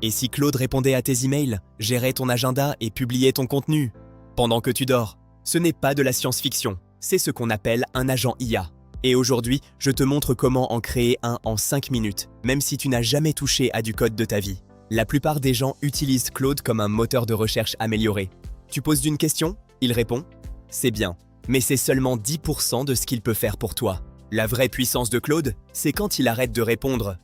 Et si Claude répondait à tes emails, gérait ton agenda et publiait ton contenu pendant que tu dors? Ce n'est pas de la science-fiction, c'est ce qu'on appelle un agent IA. Et aujourd'hui, je te montre comment en créer un en 5 minutes, même si tu n'as jamais touché à du code de ta vie. La plupart des gens utilisent Claude comme un moteur de recherche amélioré. Tu poses une question, il répond. C'est bien, mais c'est seulement 10% de ce qu'il peut faire pour toi. La vraie puissance de Claude, c'est quand il arrête de répondre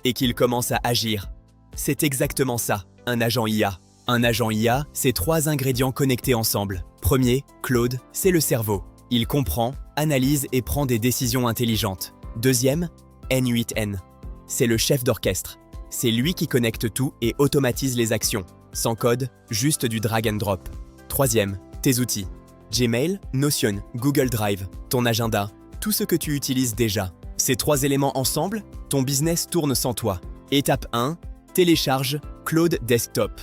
et qu'il commence à agir. C'est exactement ça, un agent IA. Un agent IA, c'est 3 ingrédients connectés ensemble. Premier, Claude, c'est le cerveau. Il comprend, analyse et prend des décisions intelligentes. Deuxième, N8N. C'est le chef d'orchestre. C'est lui qui connecte tout et automatise les actions. Sans code, juste du drag and drop. Troisième, tes outils. Gmail, Notion, Google Drive, ton agenda, tout ce que tu utilises déjà. Ces 3 éléments ensemble, ton business tourne sans toi. Étape 1, télécharge Claude Desktop.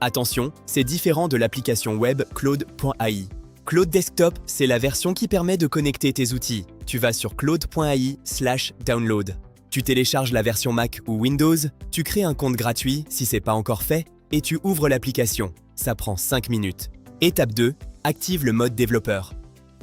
Attention, c'est différent de l'application web Claude.ai. Claude Desktop, c'est la version qui permet de connecter tes outils. Tu vas sur claude.ai/download. Tu télécharges la version Mac ou Windows, tu crées un compte gratuit si c'est pas encore fait, et tu ouvres l'application. Ça prend 5 minutes. Étape 2, active le mode développeur.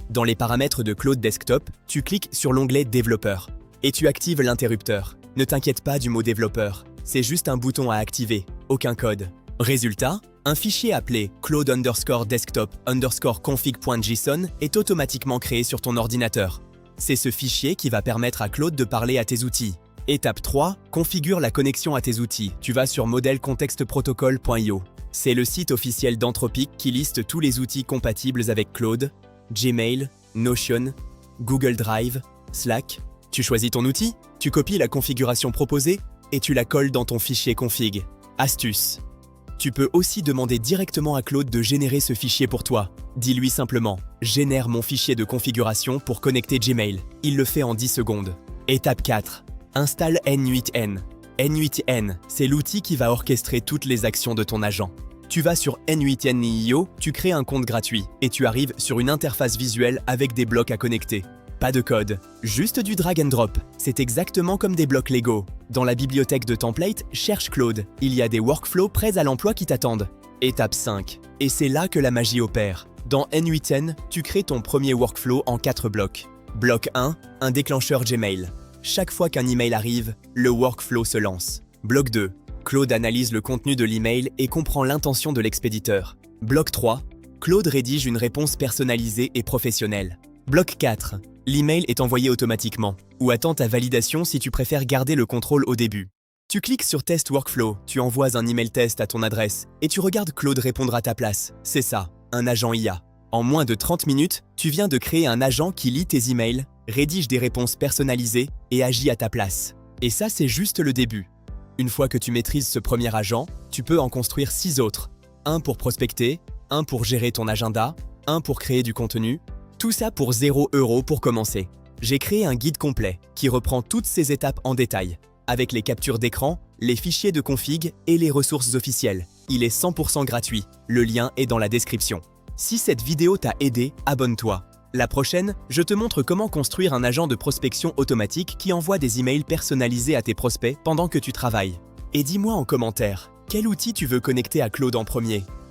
Dans les paramètres de Claude Desktop, tu cliques sur l'onglet Développeur et tu actives l'interrupteur. Ne t'inquiète pas du mot développeur, c'est juste un bouton à activer, aucun code. Résultat, un fichier appelé claude_desktop_config.json est automatiquement créé sur ton ordinateur. C'est ce fichier qui va permettre à Claude de parler à tes outils. Étape 3, configure la connexion à tes outils. Tu vas sur modelcontextprotocol.io. C'est le site officiel d'Anthropic qui liste tous les outils compatibles avec Claude, Gmail, Notion, Google Drive, Slack. Tu choisis ton outil, tu copies la configuration proposée et tu la colles dans ton fichier config. Astuce. Tu peux aussi demander directement à Claude de générer ce fichier pour toi. Dis-lui simplement « Génère mon fichier de configuration pour connecter Gmail ». Il le fait en 10 secondes. Étape 4. Installe N8N. N8N, c'est l'outil qui va orchestrer toutes les actions de ton agent. Tu vas sur N8N.io, tu crées un compte gratuit et tu arrives sur une interface visuelle avec des blocs à connecter. Pas de code, juste du drag and drop. C'est exactement comme des blocs Lego. Dans la bibliothèque de templates, cherche Claude. Il y a des workflows prêts à l'emploi qui t'attendent. Étape 5. Et c'est là que la magie opère. Dans N8N, tu crées ton premier workflow en 4 blocs. Bloc 1, un déclencheur Gmail. Chaque fois qu'un email arrive, le workflow se lance. Bloc 2, Claude analyse le contenu de l'email et comprend l'intention de l'expéditeur. Bloc 3, Claude rédige une réponse personnalisée et professionnelle. Bloc 4, l'email est envoyé automatiquement ou attend ta validation si tu préfères garder le contrôle au début. Tu cliques sur Test Workflow, tu envoies un email test à ton adresse et tu regardes Claude répondre à ta place. C'est ça, un agent IA. En moins de 30 minutes, tu viens de créer un agent qui lit tes emails, rédige des réponses personnalisées et agit à ta place. Et ça, c'est juste le début. Une fois que tu maîtrises ce premier agent, tu peux en construire 6 autres. Un pour prospecter, un pour gérer ton agenda, un pour créer du contenu. Tout ça pour 0 € pour commencer. J'ai créé un guide complet qui reprend toutes ces étapes en détail, avec les captures d'écran, les fichiers de config et les ressources officielles. Il est 100% gratuit, le lien est dans la description. Si cette vidéo t'a aidé, abonne-toi. La prochaine, je te montre comment construire un agent de prospection automatique qui envoie des emails personnalisés à tes prospects pendant que tu travailles. Et dis-moi en commentaire, quel outil tu veux connecter à Claude en premier ?